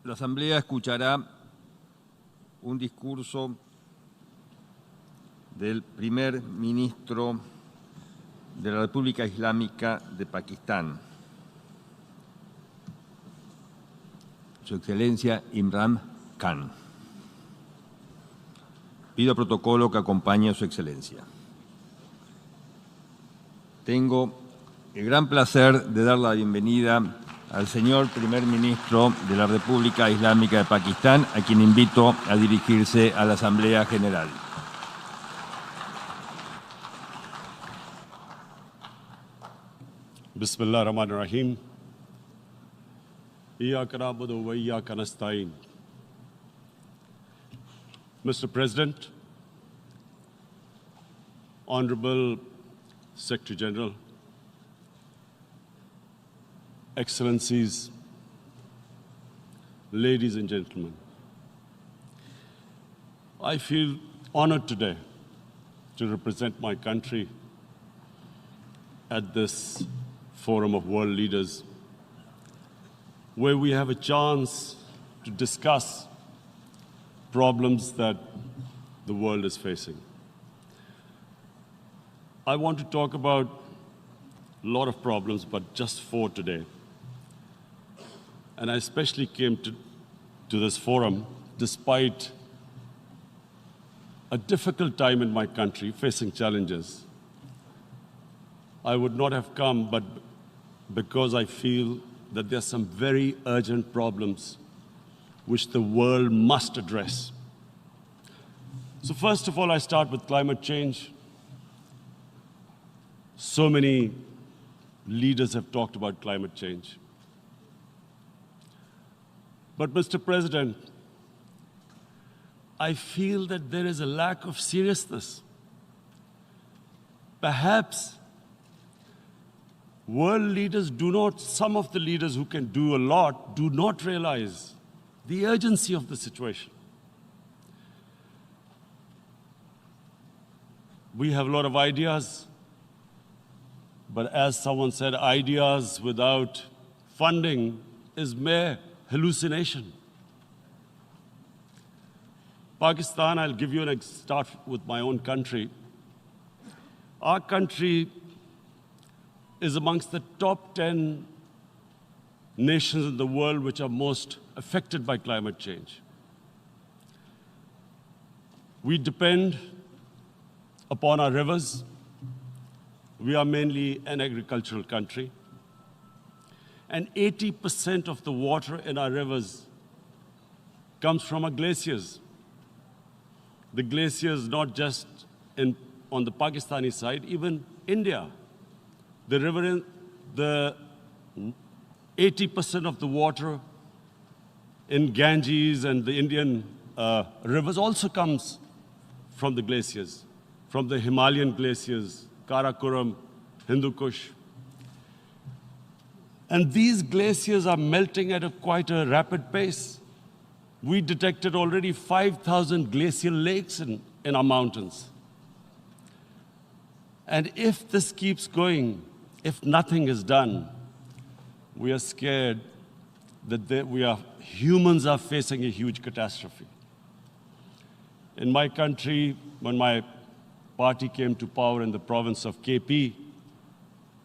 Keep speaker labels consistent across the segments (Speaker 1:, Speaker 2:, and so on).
Speaker 1: La Asamblea escuchará un discurso del primer ministro de la República Islámica de Pakistán, Su Excelencia Imran Khan. Pido protocolo que acompañe a Su Excelencia. Tengo el gran placer de dar la bienvenida al señor primer ministro de la República Islámica de Pakistán, a quien invito a dirigirse a la Asamblea General.
Speaker 2: Bismillah ar-Rahman ar-Rahim. Iyyaka na'budu wa iyyaka nasta'in. Mr. President, Honorable Secretary General, Excellencies, ladies and gentlemen, I feel honored today to represent my country at this forum of world leaders, where we have a chance to discuss problems that the world is facing. I want to talk about a lot of problems, but just 4 today. And I especially came to this forum despite a difficult time in my country, facing challenges. I would not have come, but because I feel that there are some very urgent problems which the world must address. So first of all, I start with climate change. So many leaders have talked about climate change. But Mr. President, I feel that there is a lack of seriousness. Perhaps world leaders some of the leaders who can do a lot, do not realize the urgency of the situation. We have a lot of ideas, but as someone said, ideas without funding is mere hallucination. Pakistan, I'll give you start with my own country. Our country is amongst the top 10 nations in the world which are most affected by climate change. We depend upon our rivers. We are mainly an agricultural country. And 80% of the water in our rivers comes from our glaciers. The glaciers, not just on the Pakistani side, even India. The river, the 80% of the water in Ganges and the Indian rivers also comes from the glaciers, from the Himalayan glaciers, Karakoram, Hindu Kush. And these glaciers are melting at quite a rapid pace. We detected already 5,000 glacial lakes in our mountains. And if this keeps going, if nothing is done, we are scared that humans are facing a huge catastrophe. In my country, when my party came to power in the province of KP,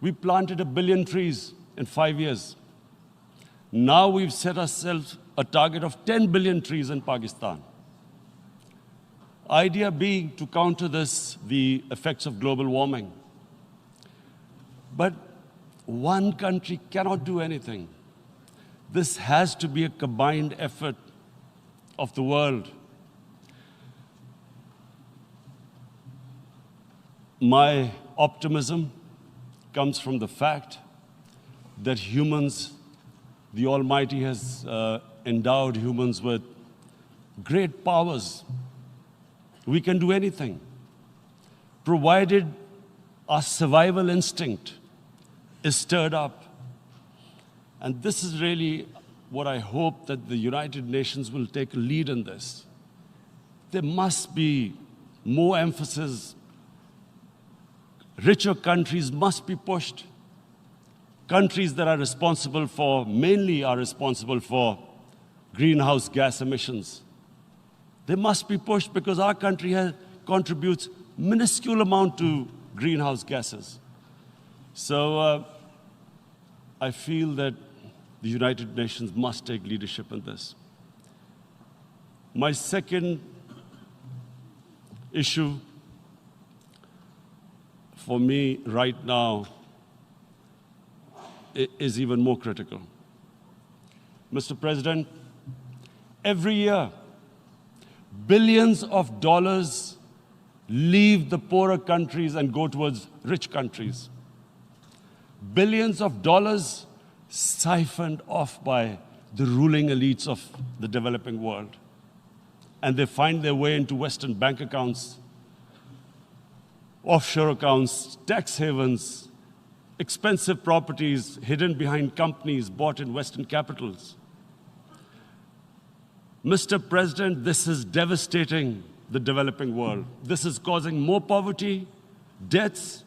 Speaker 2: we planted 1 billion trees in 5 years. Now we've set ourselves a target of 10 billion trees in Pakistan. Idea being to counter the effects of global warming. But one country cannot do anything. This has to be a combined effort of the world. My optimism comes from the fact that humans, the Almighty has endowed humans with great powers. We can do anything, provided our survival instinct is stirred up. And this is really what I hope that the United Nations will take a lead in this. There must be more emphasis. Richer countries must be pushed. Countries that are responsible for, mainly are responsible for greenhouse gas emissions. They must be pushed because our country contributes minuscule amount to greenhouse gases. So I feel that the United Nations must take leadership in this. My second issue for me right now is even more critical. Mr. President, every year, billions of dollars leave the poorer countries and go towards rich countries. Billions of dollars siphoned off by the ruling elites of the developing world. And they find their way into Western bank accounts, offshore accounts, tax havens, expensive properties hidden behind companies bought in Western capitals. Mr. President, this is devastating the developing world. This is causing more poverty, debts.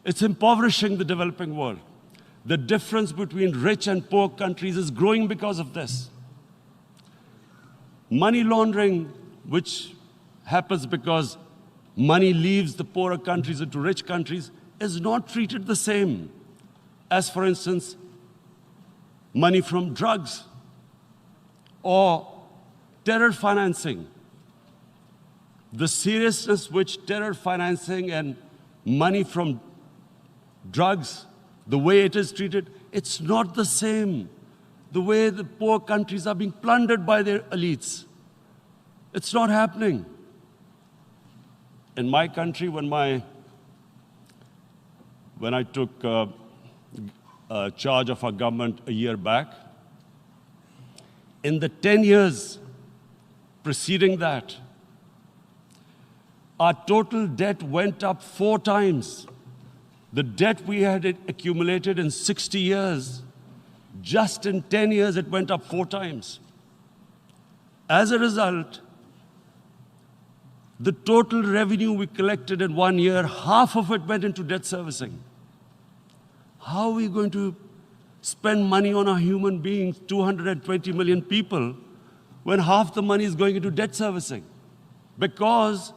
Speaker 2: It's impoverishing the developing world. The difference between rich and poor countries is growing because of this. Money laundering, which happens because money leaves the poorer countries into rich countries, is not treated the same as, for instance, money from drugs or terror financing. The seriousness which terror financing and money from drugs, the way it is treated, it's not the same. The way the poor countries are being plundered by their elites. It's not happening. In my country, when I took charge of our government a year back, in the 10 years preceding that, our total debt went up 4 times. The debt we had accumulated in 60 years, just in 10 years, it went up 4 times. As a result, the total revenue we collected in 1 year, half of it went into debt servicing. How are we going to spend money on our human beings, 220 million people, when half the money is going into debt servicing? Because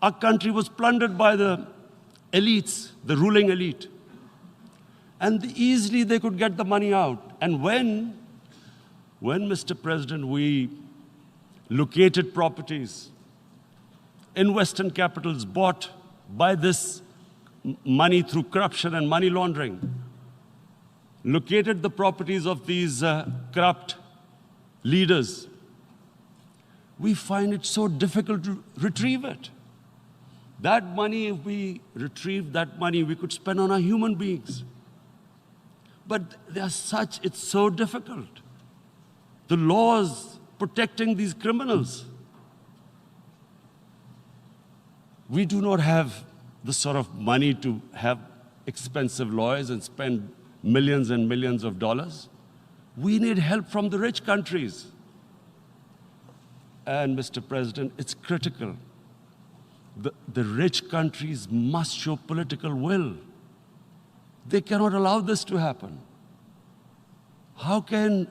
Speaker 2: our country was plundered by the elites, the ruling elite. And easily they could get the money out. And when, Mr. President, we located properties in Western capitals bought by this money through corruption and money laundering, located the properties of these corrupt leaders, we find it so difficult to retrieve it. That money, if we retrieved that money, we could spend on our human beings. But it's so difficult. The laws protecting these criminals. We do not have the sort of money to have expensive lawyers and spend millions and millions of dollars. We need help from the rich countries. And Mr. President, it's critical. The rich countries must show political will. They cannot allow this to happen. How can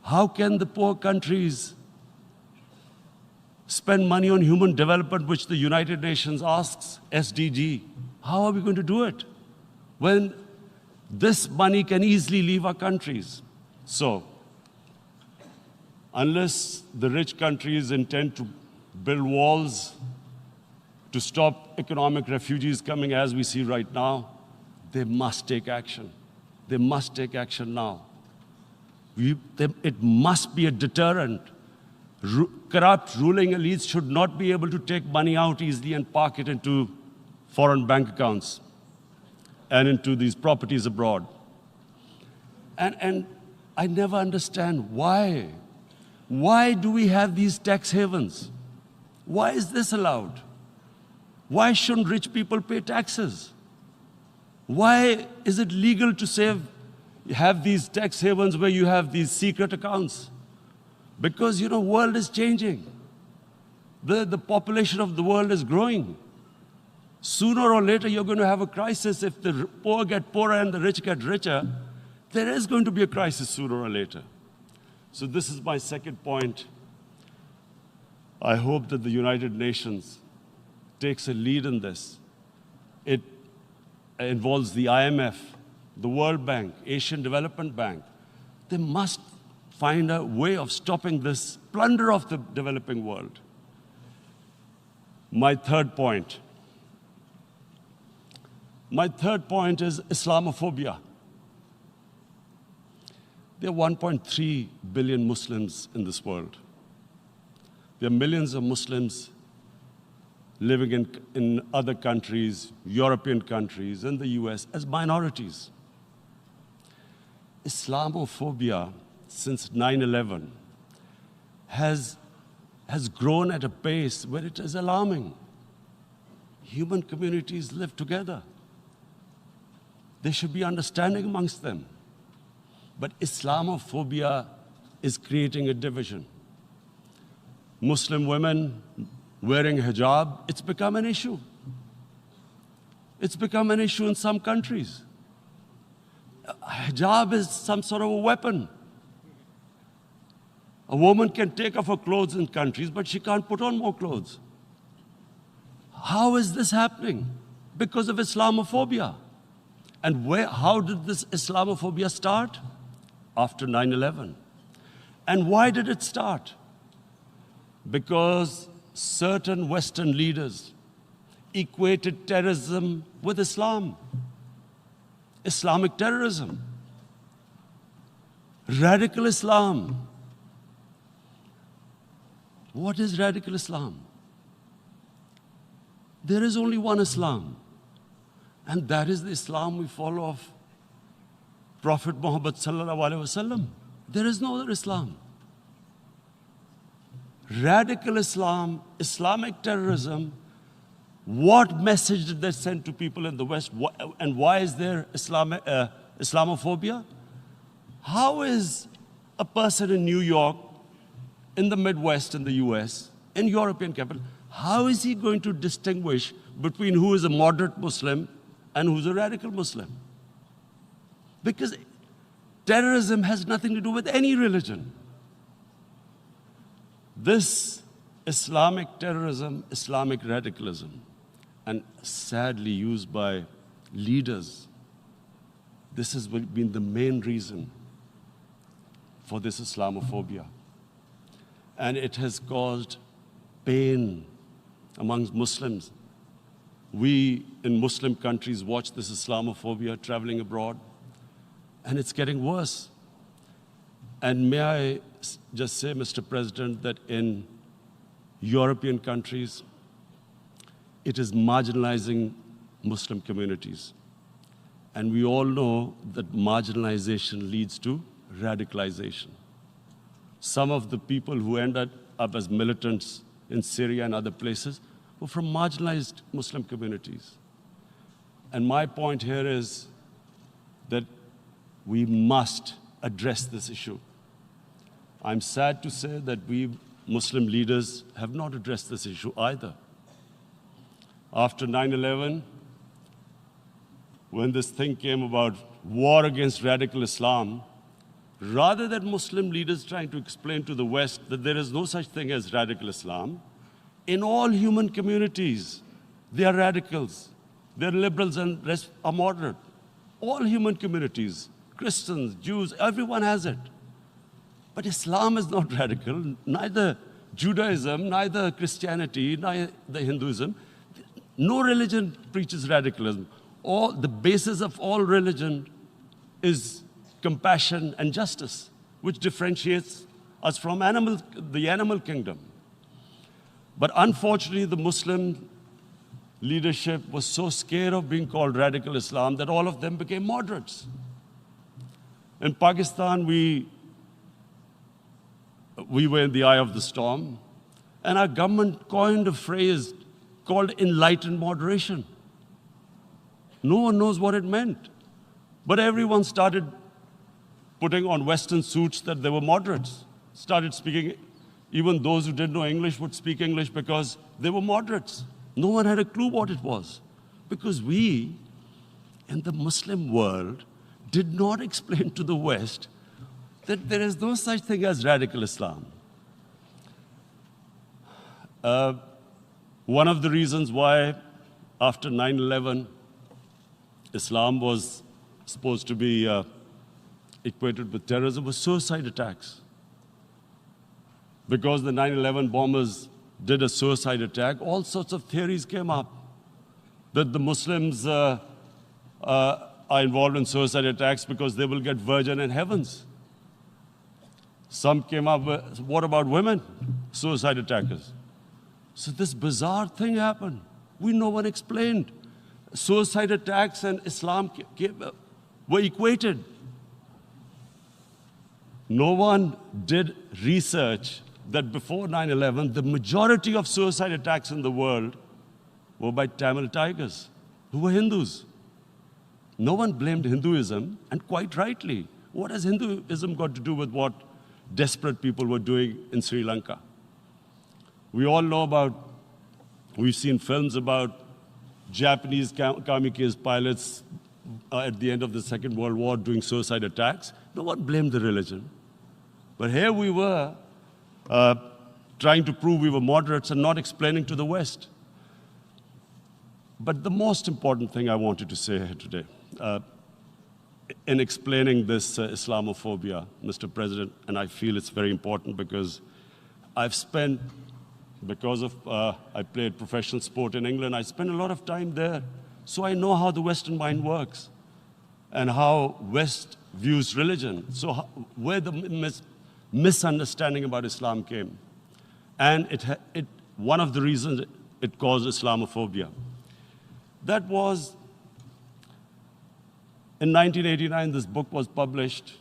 Speaker 2: the poor countries spend money on human development, which the United Nations asks, SDG? How are we going to do it when this money can easily leave our countries? So, unless the rich countries intend to build walls to stop economic refugees coming as we see right now, they must take action. They must take action now. It must be a deterrent. Corrupt ruling elites should not be able to take money out easily and park it into foreign bank accounts and into these properties abroad. And I never understand why. Why do we have these tax havens? Why is this allowed? Why shouldn't rich people pay taxes? Why is it legal to have these tax havens where you have these secret accounts? Because, the world is changing. The population of the world is growing. Sooner or later, you're going to have a crisis. If the poor get poorer and the rich get richer, there is going to be a crisis sooner or later. So this is my second point. I hope that the United Nations takes a lead in this. It involves the IMF, the World Bank, Asian Development Bank. They must find a way of stopping this plunder of the developing world. My third point is Islamophobia. There are 1.3 billion Muslims in this world. There are millions of Muslims living in other countries, European countries, and the US as minorities. Islamophobia, since 9/11, has grown at a pace where it is alarming. Human communities live together. There should be understanding amongst them. But Islamophobia is creating a division. Muslim women wearing hijab, it's become an issue. It's become an issue in some countries. Hijab is some sort of a weapon. A woman can take off her clothes in countries, but she can't put on more clothes. How is this happening? Because of Islamophobia. And how did this Islamophobia start? After 9/11. And why did it start? Because certain Western leaders equated terrorism with Islam. Islamic terrorism. Radical Islam. What is radical Islam? There is only one Islam, and that is the Islam we follow of Prophet Muhammad sallallahu alaihi wasallam. There is no other Islam. Radical Islam, Islamic terrorism, what message did they send to people in the West? And why is there Islamophobia? How is a person in New York, in the Midwest, in the US, in European capital, how is he going to distinguish between who is a moderate Muslim and who's a radical Muslim? Because terrorism has nothing to do with any religion. This Islamic terrorism, Islamic radicalism, and sadly used by leaders, this has been the main reason for this Islamophobia. And it has caused pain amongst Muslims. We in Muslim countries watch this Islamophobia traveling abroad, and it's getting worse. And may I just say, Mr. President, that in European countries, it is marginalizing Muslim communities. And we all know that marginalization leads to radicalization. Some of the people who ended up as militants in Syria and other places were from marginalized Muslim communities. And my point here is that we must address this issue. I'm sad to say that we Muslim leaders have not addressed this issue either. After 9/11, when this thing came about war against radical Islam, rather than Muslim leaders trying to explain to the West that there is no such thing as radical Islam, in all human communities, they are radicals. They're liberals and rest are moderate. All human communities, Christians, Jews, everyone has it. But Islam is not radical, neither Judaism, neither Christianity, neither Hinduism. No religion preaches radicalism. The basis of all religion is compassion and justice, which differentiates us from the animal kingdom. But unfortunately, the Muslim leadership was so scared of being called radical Islam that all of them became moderates. In Pakistan, we were in the eye of the storm, and our government coined a phrase called enlightened moderation. No one knows what it meant. But everyone started putting on Western suits that they were moderates, started speaking. Even those who didn't know English would speak English because they were moderates. No one had a clue what it was. Because we, in the Muslim world, did not explain to the West that there is no such thing as radical Islam. One of the reasons why after 9/11, Islam was supposed to be equated with terrorism was suicide attacks. Because the 9/11 bombers did a suicide attack, all sorts of theories came up that the Muslims are involved in suicide attacks because they will get virgin in heavens. Some came up with, what about women, suicide attackers? So this bizarre thing happened. No one explained. Suicide attacks and Islam were equated. No one did research that before 9/11, the majority of suicide attacks in the world were by Tamil Tigers, who were Hindus. No one blamed Hinduism, and quite rightly. What has Hinduism got to do with what desperate people were doing in Sri Lanka? We all know about, we've seen films about Japanese kamikaze pilots at the end of the Second World War doing suicide attacks. No one blamed the religion. But here we were trying to prove we were moderates and not explaining to the West. But the most important thing I wanted to say here today, in explaining this Islamophobia, Mr. President, and I feel it's very important because I've spent, because of I played professional sport in England, I spent a lot of time there. So I know how the Western mind works and how West views religion. So where the misunderstanding about Islam came. And one of the reasons it caused Islamophobia. That was, in 1989, this book was published,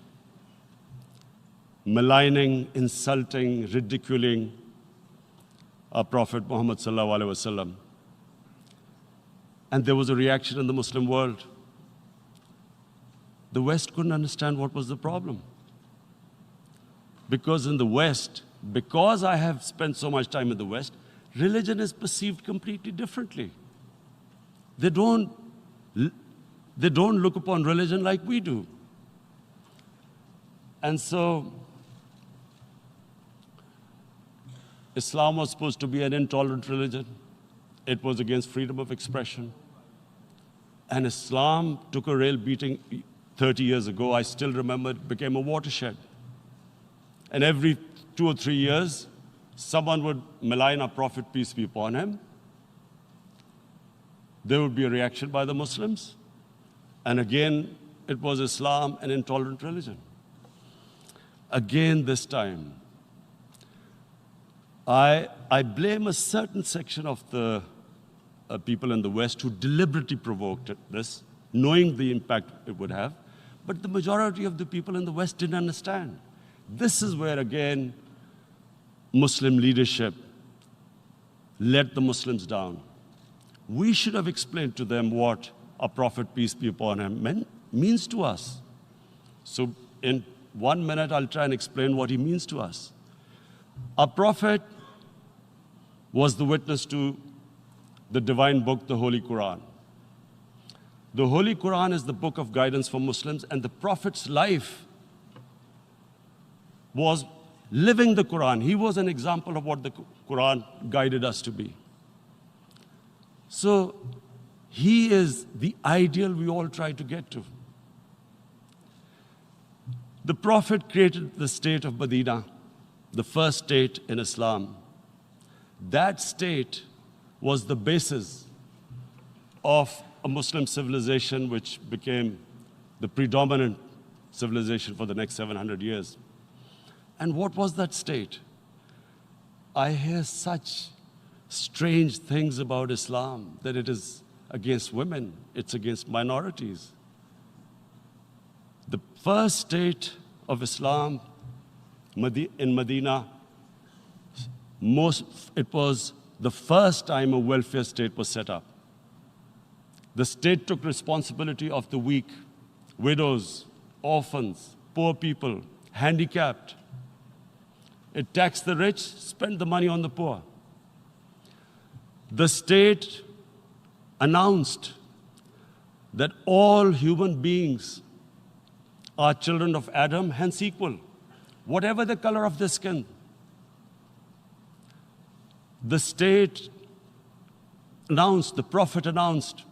Speaker 2: maligning, insulting, ridiculing our Prophet Muhammad sallallahu alaihi wasallam. And there was a reaction in the Muslim world. The West couldn't understand what was the problem. Because in the West, because I have spent so much time in the West, religion is perceived completely differently. They don't look upon religion like we do. And so, Islam was supposed to be an intolerant religion. It was against freedom of expression. And Islam took a real beating 30 years ago. I still remember it became a watershed. And every 2 or 3 years, someone would malign our Prophet, peace be upon him. There would be a reaction by the Muslims. And again, it was Islam, an intolerant religion. Again, this time, I blame a certain section of the people in the West who deliberately provoked this, knowing the impact it would have. But the majority of the people in the West didn't understand. This is where, again, Muslim leadership let the Muslims down. We should have explained to them what our Prophet, peace be upon him, means to us. So in 1 minute, I'll try and explain what he means to us. Our Prophet was the witness to the divine book, the Holy Quran. The Holy Quran is the book of guidance for Muslims, and the Prophet's life was living the Quran. He was an example of what the Quran guided us to be. So he is the ideal we all try to get to. The Prophet created the state of Medina, the first state in Islam. That state was the basis of a Muslim civilization which became the predominant civilization for the next 700 years. And what was that state? I hear such strange things about Islam, that it is against women, it's against minorities. The first state of Islam in Medina, it was the first time a welfare state was set up. The state took responsibility of the weak, widows, orphans, poor people, handicapped. It taxed the rich, spent the money on the poor. The state announced that all human beings are children of Adam, hence equal, whatever the color of their skin. The state announced, the Prophet announced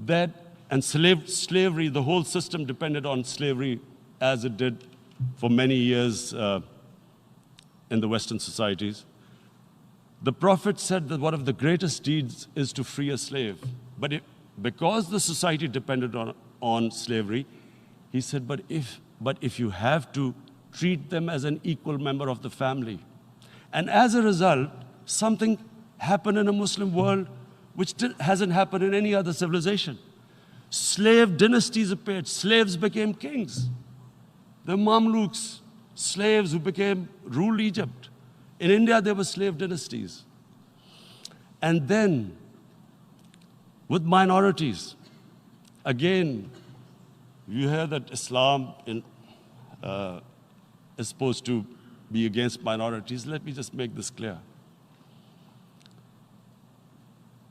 Speaker 2: that, and slavery, the whole system depended on slavery as it did for many years in the Western societies. The Prophet said that one of the greatest deeds is to free a slave. But because the society depended on slavery, he said, but if you have to, treat them as an equal member of the family. And as a result, something happened in a Muslim world which hasn't happened in any other civilization. Slave dynasties appeared. Slaves became kings. The Mamluks, slaves who ruled Egypt. In India, there were slave dynasties. And then, with minorities, again, you hear that Islam is supposed to be against minorities. Let me just make this clear.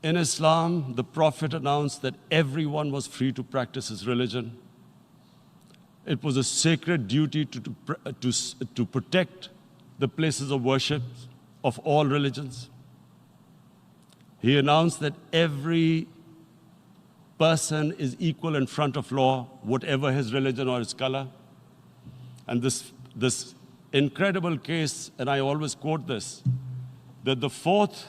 Speaker 2: In Islam, the Prophet announced that everyone was free to practice his religion. It was a sacred duty to protect the places of worship of all religions. He announced that every person is equal in front of law, whatever his religion or his color. And this incredible case, and I always quote this, that the fourth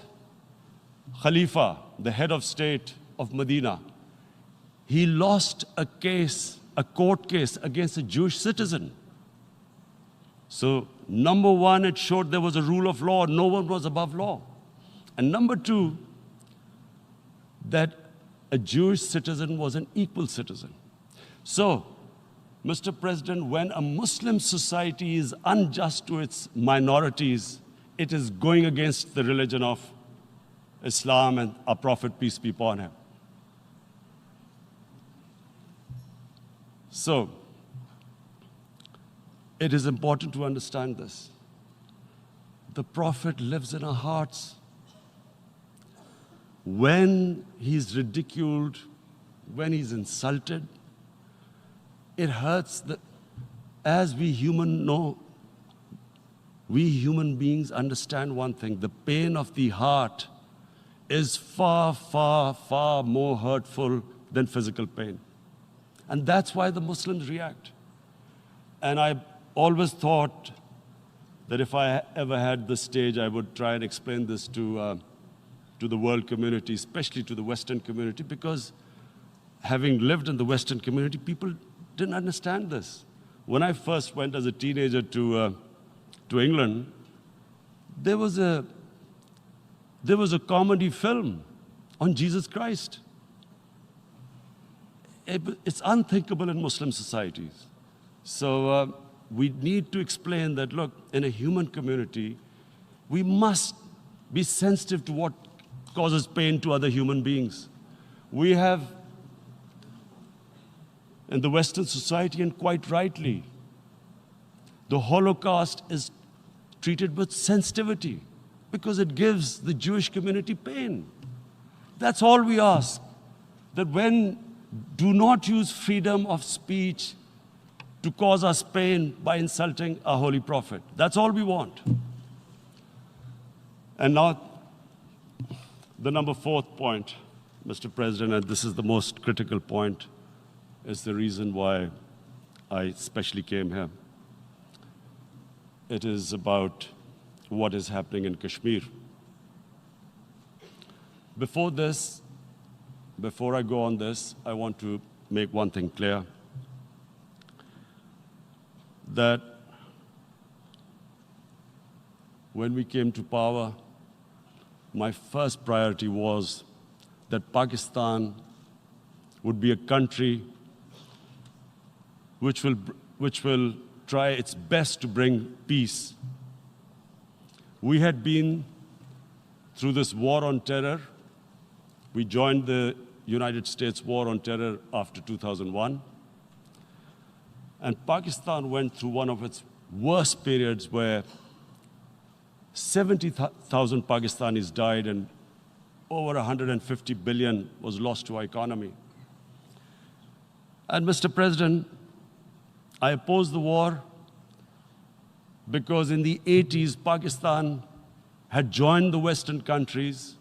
Speaker 2: Khalifa, the head of state of Medina, he lost a court case against a Jewish citizen. So, number one, it showed there was a rule of law, no one was above law. And number two, that a Jewish citizen was an equal citizen. So, Mr. President, when a Muslim society is unjust to its minorities, it is going against the religion of Islam and our Prophet, peace be upon him. So, it is important to understand this. The Prophet lives in our hearts. When he's ridiculed, when he's insulted, it hurts. As we human beings understand one thing, the pain of the heart is far, far, far more hurtful than physical pain. And that's why the Muslims react. And I always thought that if I ever had the stage, I would try and explain this to the world community, especially to the Western community, because having lived in the Western community, people didn't understand this. When I first went as a teenager to England, there was a comedy film on Jesus Christ. It's unthinkable in Muslim societies. So we need to explain that, look, in a human community, we must be sensitive to what causes pain to other human beings. We have, in the Western society, and quite rightly, the Holocaust is treated with sensitivity because it gives the Jewish community pain. That's all we ask, that do not use freedom of speech to cause us pain by insulting our Holy Prophet. That's all we want. And now, the number fourth point, Mr. President, and this is the most critical point, is the reason why I especially came here. It is about what is happening in Kashmir. Before I go on this, I want to make one thing clear, that when we came to power, my first priority was that Pakistan would be a country which will try its best to bring peace. We had been through this war on terror. We joined the United States war on terror after 2001. And Pakistan went through one of its worst periods where 70,000 Pakistanis died and over 150 billion was lost to our economy. And Mr. President, I opposed the war because in the 80s, Pakistan had joined the Western countries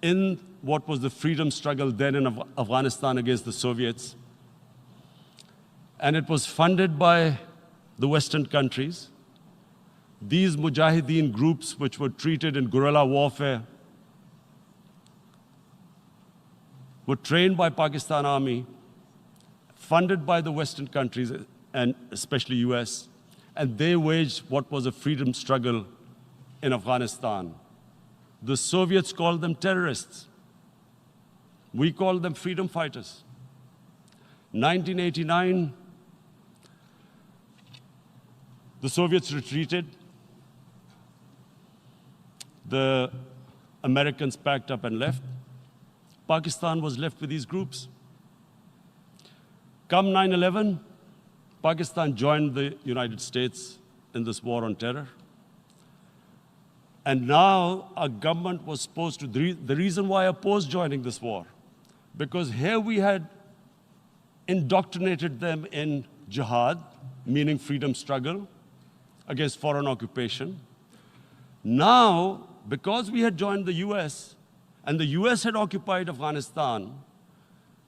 Speaker 2: in what was the freedom struggle then in Afghanistan against the Soviets. And it was funded by the Western countries. These Mujahideen groups, which were treated in guerrilla warfare, were trained by Pakistan Army, funded by the Western countries, and especially US, and they waged what was a freedom struggle in Afghanistan. The Soviets called them terrorists. We called them freedom fighters. 1989, the Soviets retreated. The Americans packed up and left. Pakistan was left with these groups. Come 9/11, Pakistan joined the United States in this war on terror. And now our government was supposed to, the reason why I opposed joining this war, because here we had indoctrinated them in jihad, meaning freedom struggle against foreign occupation. Now, because we had joined the US, and the US had occupied Afghanistan,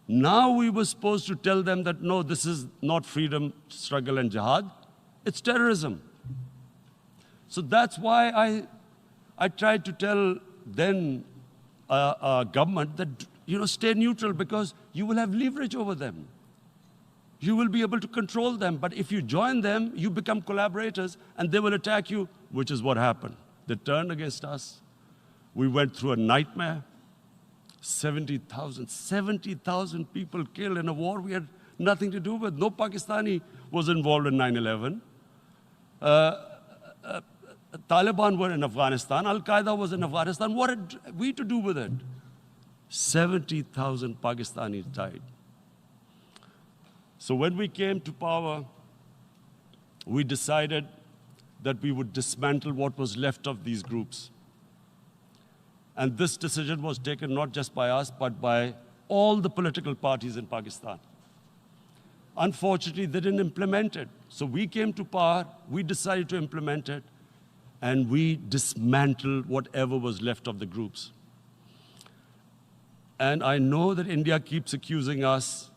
Speaker 2: now we were supposed to tell them that, no, this is not freedom struggle and jihad, it's terrorism. So that's why I tried to tell then government that, stay neutral because you will have leverage over them. You will be able to control them. But if you join them, you become collaborators and they will attack you, which is what happened. They turned against us. We went through a nightmare. 70,000 people killed in a war we had nothing to do with. No Pakistani was involved in 9/11. Taliban were in Afghanistan. Al-Qaeda was in Afghanistan. What had we to do with it? 70,000 Pakistanis died. So when we came to power, we decided that we would dismantle what was left of these groups. And this decision was taken not just by us, but by all the political parties in Pakistan. Unfortunately, they didn't implement it. So we came to power, we decided to implement it, and we dismantled whatever was left of the groups. And I know that India keeps accusing us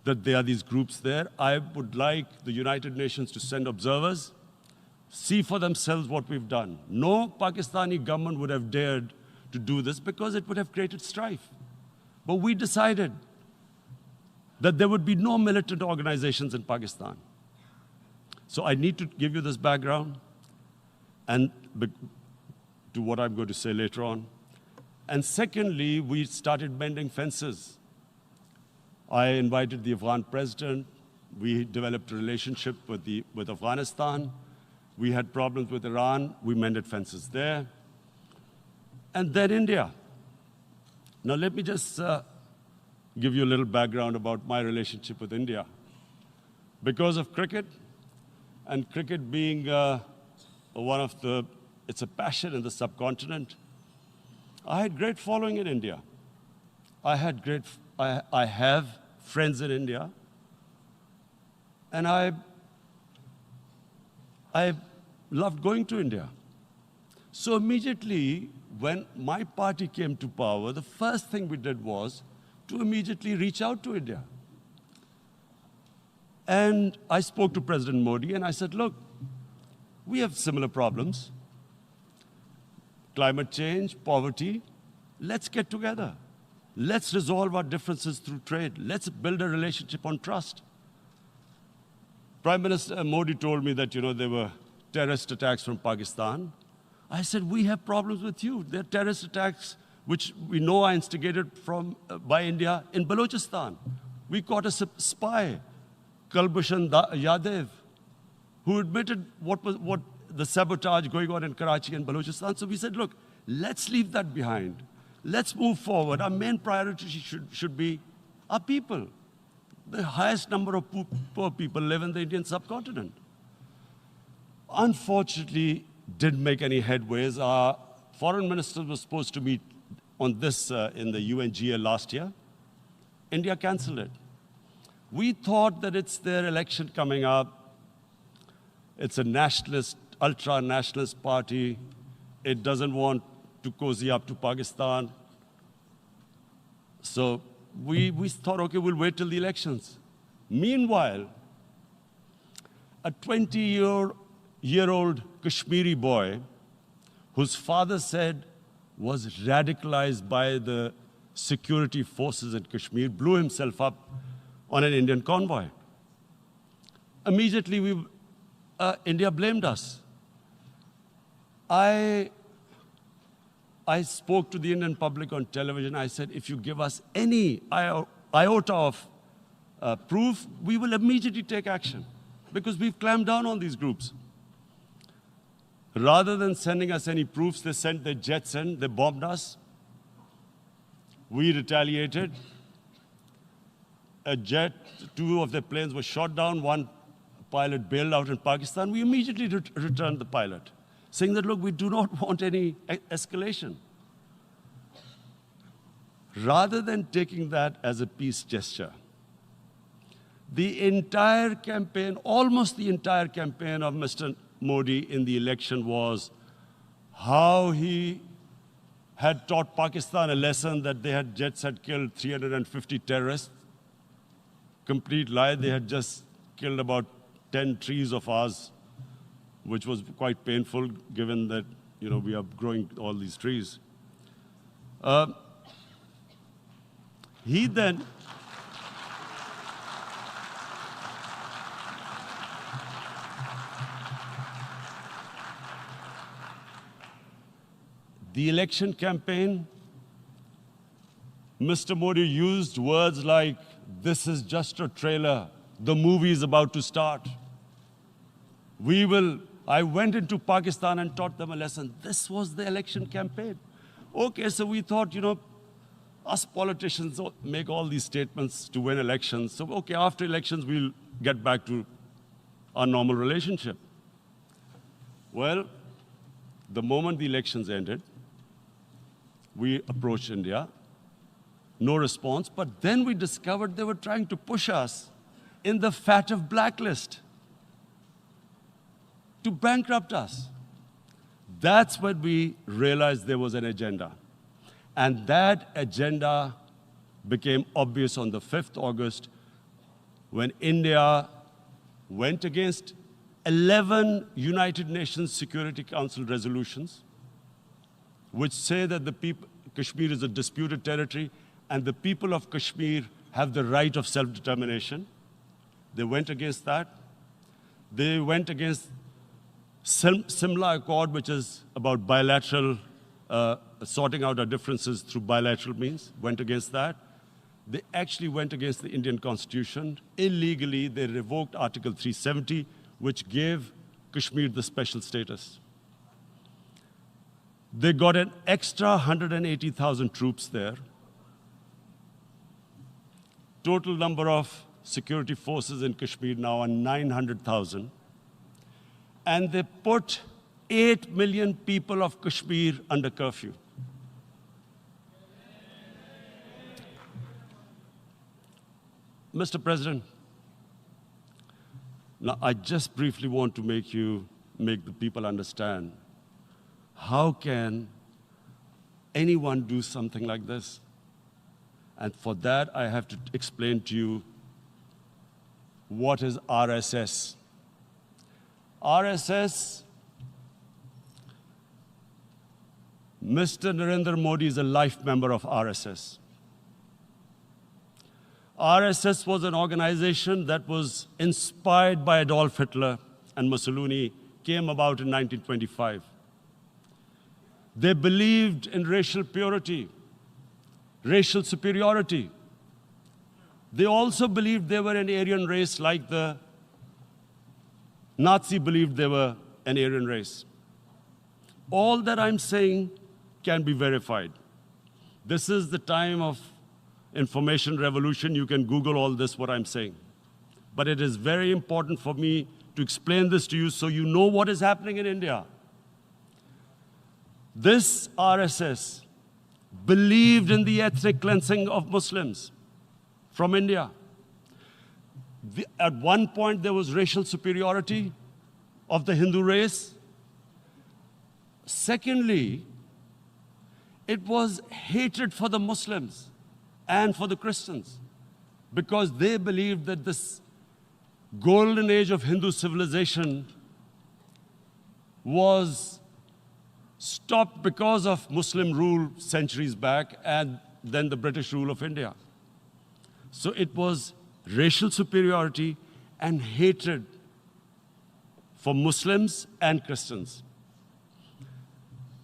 Speaker 2: that there are these groups there. I would like the United Nations to send observers, see for themselves what we've done. No Pakistani government would have dared to do this because it would have created strife. But we decided that there would be no militant organizations in Pakistan. So I need to give you this background and to what I'm going to say later on. And secondly, we started mending fences. I invited the Afghan president. We developed a relationship with Afghanistan. We had problems with Iran. We mended fences there. And then India. Now let me just give you a little background about my relationship with India. Because of cricket, and cricket being it's a passion in the subcontinent, I had great following in India. I have friends in India, and I loved going to India. So immediately, when my party came to power, the first thing we did was to immediately reach out to India. And I spoke to President Modi, and I said, look, we have similar problems. Climate change, poverty, let's get together. Let's resolve our differences through trade. Let's build a relationship on trust. Prime Minister Modi told me that, there were terrorist attacks from Pakistan. I said, we have problems with you. There are terrorist attacks which we know are instigated by India in Balochistan. We caught a spy, Kulbhushan Yadav, who admitted what the sabotage going on in Karachi and Balochistan. So we said, look, let's leave that behind. Let's move forward. Our main priority should be our people. The highest number of poor people live in the Indian subcontinent. Unfortunately, didn't make any headways. Our foreign minister was supposed to meet on this in the UNGA last year. India canceled it. We thought that it's their election coming up. It's a nationalist, ultra-nationalist party. It doesn't want to cozy up to Pakistan. So we thought, okay, we'll wait till the elections. Meanwhile, a 20-year-old Kashmiri boy, whose father said was radicalized by the security forces in Kashmir, blew himself up on an Indian convoy. Immediately, India blamed us. I spoke to the Indian public on television. I said, if you give us any iota of proof, we will immediately take action, because we've clamped down on these groups. Rather than sending us any proofs, they sent their jets in, they bombed us. We retaliated. A jet, 2 of their planes were shot down, 1 pilot bailed out in Pakistan. We immediately returned the pilot, saying that, look, we do not want any escalation. Rather than taking that as a peace gesture, the entire campaign, almost the entire campaign of Mr. Modi in the election was how he had taught Pakistan a lesson that jets had killed 350 terrorists. Complete lie. They had just killed about 10 trees of ours, which was quite painful given that, we are growing all these trees. He then the election campaign, Mr. Modi used words like, this is just a trailer, the movie is about to start. I went into Pakistan and taught them a lesson. This was the election campaign. Okay, so we thought, us politicians make all these statements to win elections. So, okay, after elections, we'll get back to our normal relationship. Well, the moment the elections ended, we approached India, no response, but then we discovered they were trying to push us in the fat of blacklist to bankrupt us. That's when we realized there was an agenda. And that agenda became obvious on the 5th August when India went against 11 United Nations Security Council resolutions, which say that Kashmir is a disputed territory and the people of Kashmir have the right of self-determination. They went against that. They went against Simla Accord, which is about bilateral, sorting out our differences through bilateral means, went against that. They actually went against the Indian Constitution. Illegally, they revoked Article 370, which gave Kashmir the special status. They got an extra 180,000 troops there. Total number of security forces in Kashmir now are 900,000. And they put 8 million people of Kashmir under curfew. Mr. President, now I just briefly want to make the people understand, how can anyone do something like this? And for that, I have to explain to you what is RSS. RSS, Mr. Narendra Modi is a life member of RSS. RSS was an organization that was inspired by Adolf Hitler and Mussolini, came about in 1925. They believed in racial purity, racial superiority. They also believed they were an Aryan race like the Nazi believed they were an Aryan race. All that I'm saying can be verified. This is the time of information revolution. You can Google all this, what I'm saying. But it is very important for me to explain this to you so you know what is happening in India. This RSS believed in the ethnic cleansing of Muslims from India. At one point, there was racial superiority of the Hindu race. Secondly, it was hatred for the Muslims and for the Christians, because they believed that this golden age of Hindu civilization was stopped because of Muslim rule centuries back and then the British rule of India. So it was racial superiority and hatred for Muslims and Christians.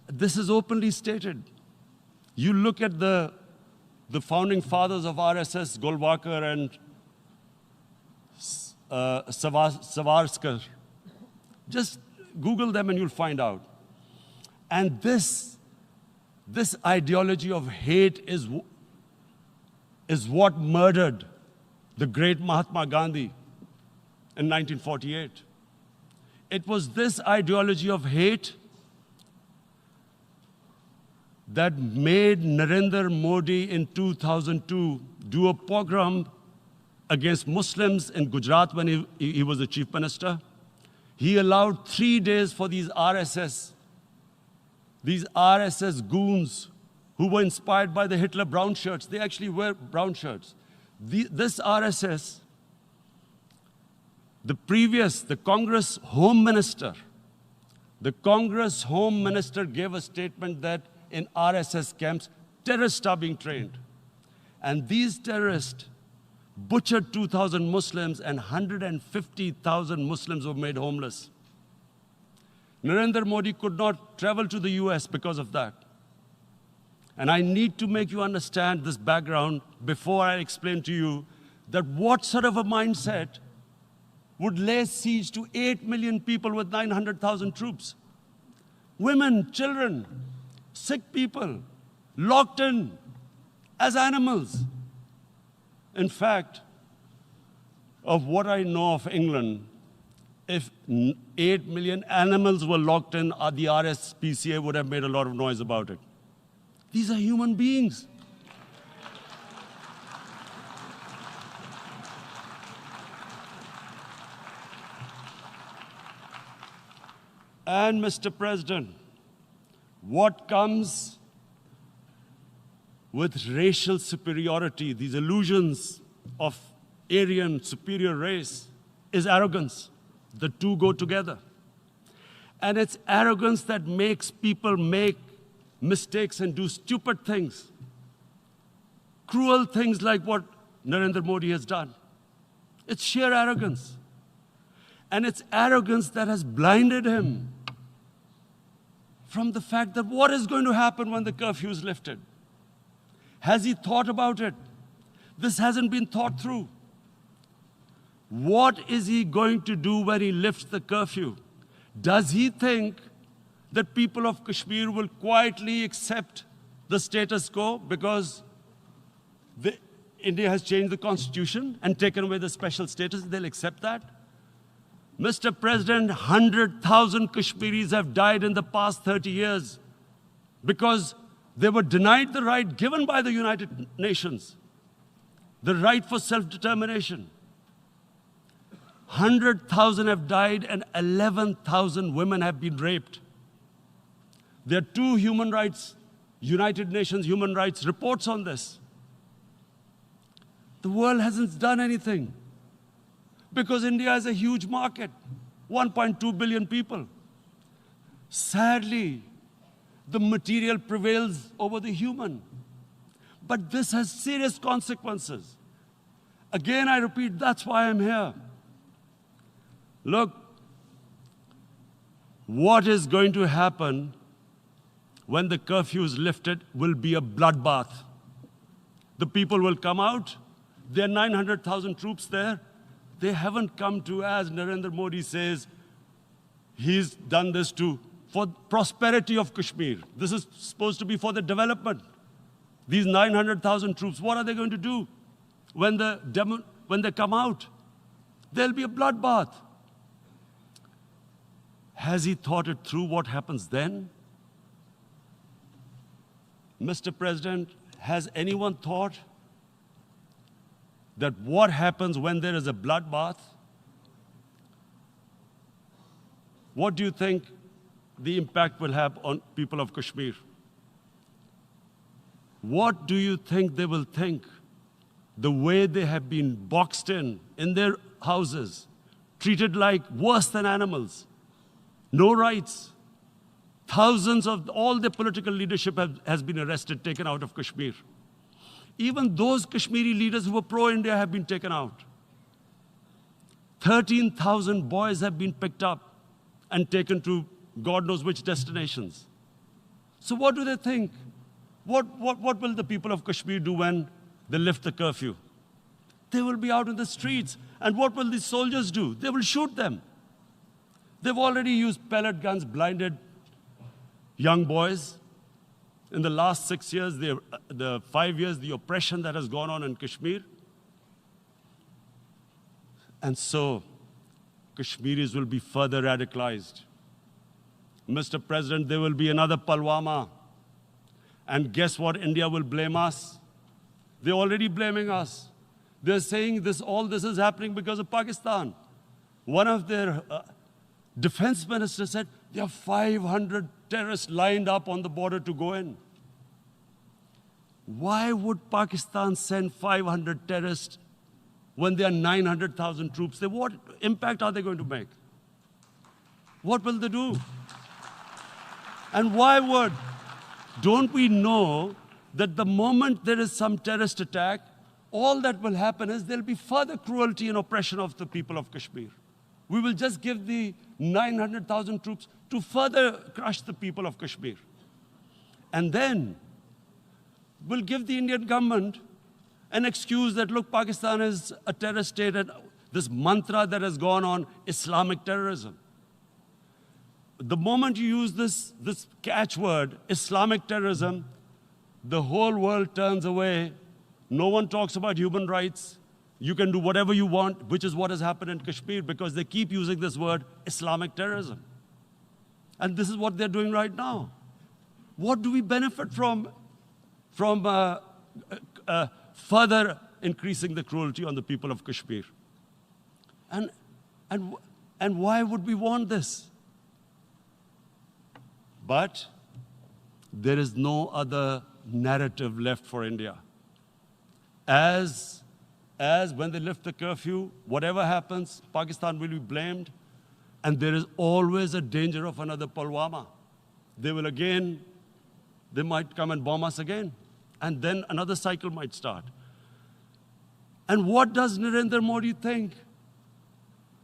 Speaker 2: This is openly stated. You look at the founding fathers of RSS, Golwalkar and Savarkar. Just Google them and you'll find out. And this ideology of hate is what murdered the great Mahatma Gandhi in 1948. It was this ideology of hate that made Narendra Modi in 2002 do a pogrom against Muslims in Gujarat when he was the chief minister. He allowed 3 days for these RSS goons who were inspired by the Hitler brown shirts. They actually wear brown shirts. This RSS, the Congress Home Minister gave a statement that in RSS camps, terrorists are being trained. And these terrorists butchered 2,000 Muslims and 150,000 Muslims were made homeless. Narendra Modi could not travel to the US because of that. And I need to make you understand this background before I explain to you that what sort of a mindset would lay siege to 8 million people with 900,000 troops. Women, children, sick people, locked in as animals. In fact, of what I know of England, if 8 million animals were locked in, the RSPCA would have made a lot of noise about it. These are human beings. And Mr. President, what comes with racial superiority, these illusions of Aryan superior race, is arrogance. The two go together. And it's arrogance that makes people make mistakes and do stupid things. Cruel things like what Narendra Modi has done. It's sheer arrogance. And it's arrogance that has blinded him from the fact that what is going to happen when the curfew is lifted? Has he thought about it? This hasn't been thought through. What is he going to do when he lifts the curfew? Does he think that people of Kashmir will quietly accept the status quo because India has changed the constitution and taken away the special status? They'll accept that? Mr. President, 100,000 Kashmiris have died in the past 30 years because they were denied the right given by the United Nations, the right for self-determination. 100,000 have died and 11,000 women have been raped. There are 2 human rights, United Nations human rights reports on this. The world hasn't done anything because India is a huge market, 1.2 billion people. Sadly, the material prevails over the human. But this has serious consequences. Again, I repeat, that's why I'm here. Look, what is going to happen when the curfew is lifted will be a bloodbath. The people will come out. There are 900,000 troops there. They haven't come to, as Narendra Modi says, he's done this for prosperity of Kashmir. This is supposed to be for the development. These 900,000 troops, what are they going to do when they come out? There'll be a bloodbath. Has he thought it through what happens then? Mr. President, has anyone thought that what happens when there is a bloodbath? What do you think the impact will have on people of Kashmir? What do you think they will think? The way they have been boxed in their houses, treated like worse than animals, no rights. Thousands of all the political leadership has been arrested, taken out of Kashmir. Even those Kashmiri leaders who were pro-India have been taken out. 13,000 boys have been picked up and taken to God knows which destinations. So what do they think? What will the people of Kashmir do when they lift the curfew? They will be out in the streets. And what will these soldiers do? They will shoot them. They've already used pellet guns, blinded young boys. In the last 6 years, the 5 years, the oppression that has gone on in Kashmir. And so, Kashmiris will be further radicalized. Mr. President, there will be another Pulwama. And guess what? India will blame us. They're already blaming us. They're saying all this is happening because of Pakistan. One of their defense ministers said, there are 500 terrorists lined up on the border to go in. Why would Pakistan send 500 terrorists when there are 900,000 troops? What impact are they going to make? What will they do? And why would? Don't we know that the moment there is some terrorist attack, all that will happen is there'll be further cruelty and oppression of the people of Kashmir. We will just give the 900,000 troops to further crush the people of Kashmir. And then we'll give the Indian government an excuse that, look, Pakistan is a terrorist state, and this mantra that has gone on, Islamic terrorism. The moment you use this catchword, Islamic terrorism, the whole world turns away. No one talks about human rights. You can do whatever you want, which is what has happened in Kashmir, because they keep using this word, Islamic terrorism. And this is what they're doing right now. What do we benefit from further increasing the cruelty on the people of Kashmir? And why would we want this? But there is no other narrative left for India. As when they lift the curfew, whatever happens, Pakistan will be blamed, and there is always a danger of another Pulwama. They might come and bomb us again, and then another cycle might start. And what does Narendra Modi think?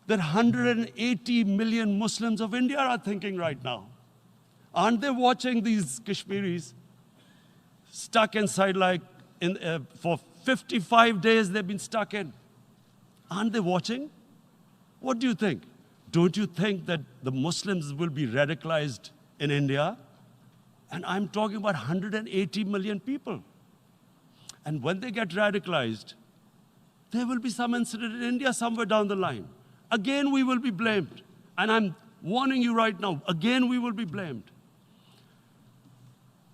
Speaker 2: That 180 million Muslims of India are thinking right now. Aren't they watching these Kashmiris stuck inside for 55 days they've been stuck in? Aren't they watching? What do you think? Don't you think that the Muslims will be radicalized in India? And I'm talking about 180 million people. And when they get radicalized, there will be some incident in India somewhere down the line. Again, we will be blamed. And I'm warning you right now, again, we will be blamed.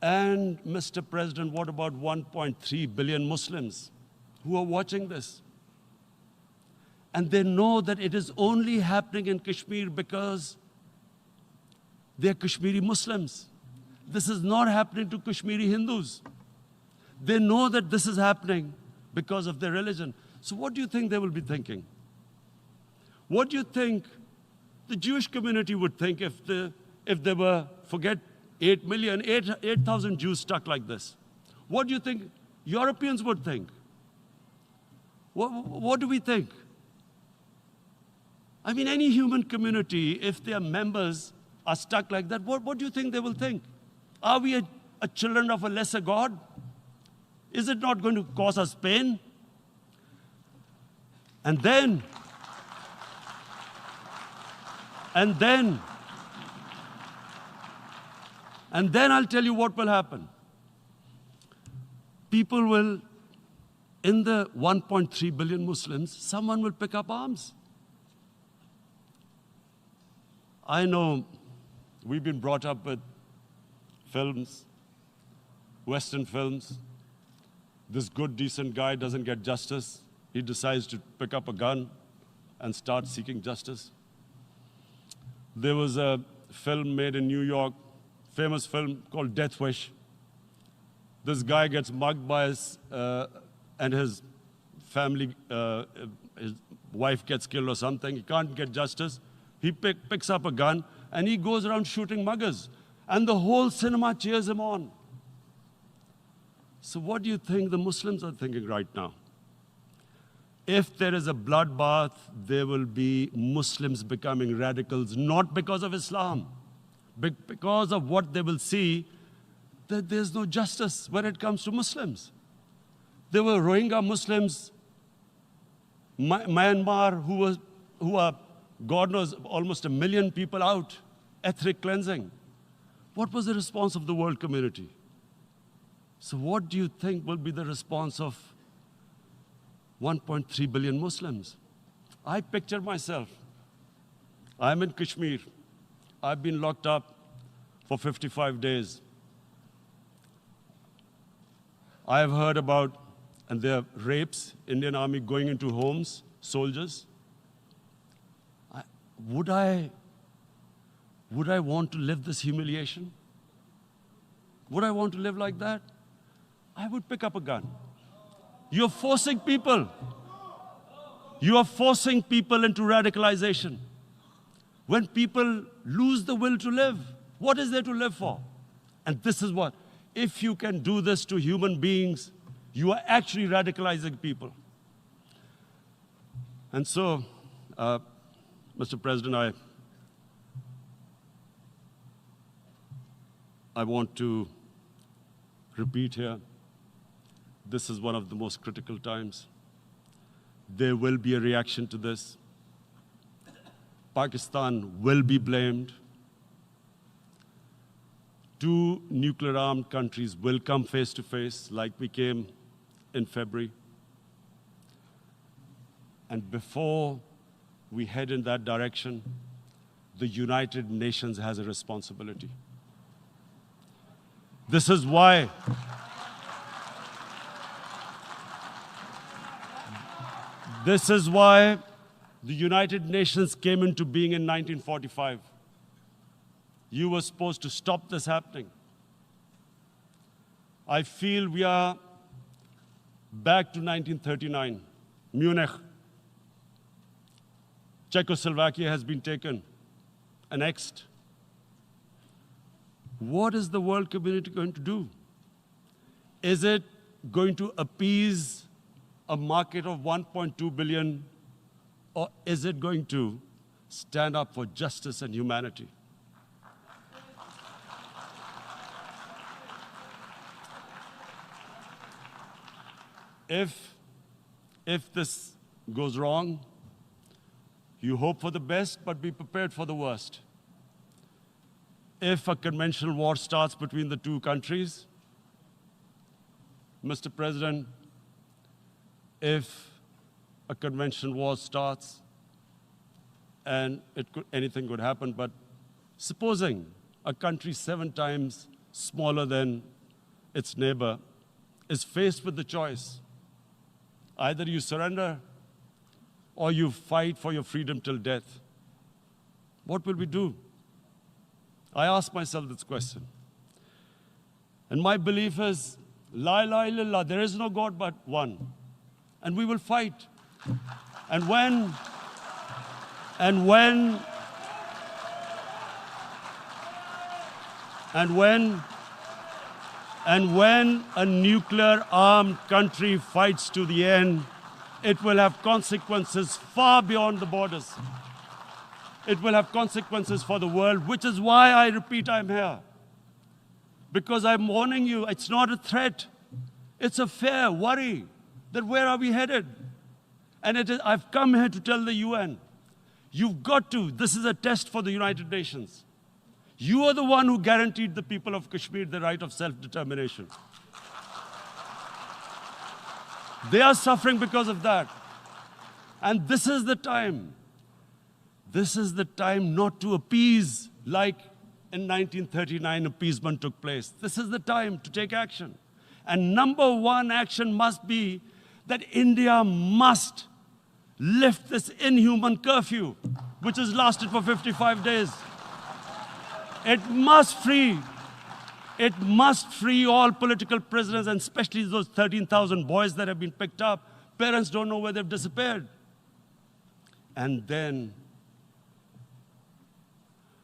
Speaker 2: And Mr. President, what about 1.3 billion Muslims who are watching this? And they know that it is only happening in Kashmir because they're Kashmiri Muslims. This is not happening to Kashmiri Hindus. They know that this is happening because of their religion. So what do you think they will be thinking? What do you think the Jewish community would think if they were, forget 8,000 Jews stuck like this? What do you think Europeans would think? What do we think? I mean, any human community, if their members are stuck like that, what do you think they will think? Are we a children of a lesser God? Is it not going to cause us pain? And then I'll tell you what will happen. People will, in the 1.3 billion Muslims, someone will pick up arms. I know we've been brought up with films, Western films. This good, decent guy doesn't get justice. he decides to pick up a gun and start seeking justice. There was a film made in New York, famous film called Death Wish. This guy gets mugged by and his family, his wife gets killed or something. He can't get justice. He picks up a gun and he goes around shooting muggers. And the whole cinema cheers him on. So what do you think the Muslims are thinking right now? If there is a bloodbath, there will be Muslims becoming radicals, not because of Islam, but because of what they will see, that there's no justice when it comes to Muslims. There were Rohingya Muslims, Myanmar, who are, God knows, almost 1 million people out, ethnic cleansing. What was the response of the world community? So what do you think will be the response of 1.3 billion Muslims? I picture myself. I'm in Kashmir. I've been locked up for 55 days. I have heard about, and there are rapes, Indian Army going into homes, soldiers. Would I want to live this humiliation? Would I want to live like that? I would pick up a gun. You're forcing people. You are forcing people into radicalization. When people lose the will to live, what is there to live for? And this is what, if you can do this to human beings, you are actually radicalizing people. And so, Mr. President, I want to repeat here, this is one of the most critical times. There will be a reaction to this. Pakistan will be blamed. 2 nuclear-armed countries will come face to face like we came in February. And before we head in that direction, the United Nations has a responsibility. This is why the United Nations came into being in 1945. You were supposed to stop this happening. I feel we are back to 1939, Munich. Czechoslovakia has been taken, annexed. What is the world community going to do? Is it going to appease a market of 1.2 billion, or is it going to stand up for justice and humanity? If this goes wrong, you hope for the best, but be prepared for the worst. If a conventional war starts between the 2 countries, Mr. President, if a conventional war starts, and anything could happen, but supposing a country 7 times smaller than its neighbor is faced with the choice, either you surrender or you fight for your freedom till death, what will we do? I ask myself this question. And my belief is, La ilaha illallah, there is no God but one. And we will fight. And when a nuclear-armed country fights to the end, it will have consequences far beyond the borders. It will have consequences for the world, which is why I repeat I'm here. Because I'm warning you, it's not a threat. It's a fair worry that where are we headed? And I've come here to tell the UN, you've got to, this is a test for the United Nations. You are the one who guaranteed the people of Kashmir the right of self-determination. They are suffering because of that. And this is the time. This is the time not to appease like in 1939 appeasement took place. This is the time to take action. And number 1 action must be that India must lift this inhuman curfew, which has lasted for 55 days. It must free all political prisoners, and especially those 13,000 boys that have been picked up. Parents don't know where they've disappeared. And then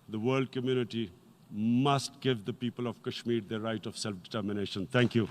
Speaker 2: the world community must give the people of Kashmir the right of self-determination. Thank you.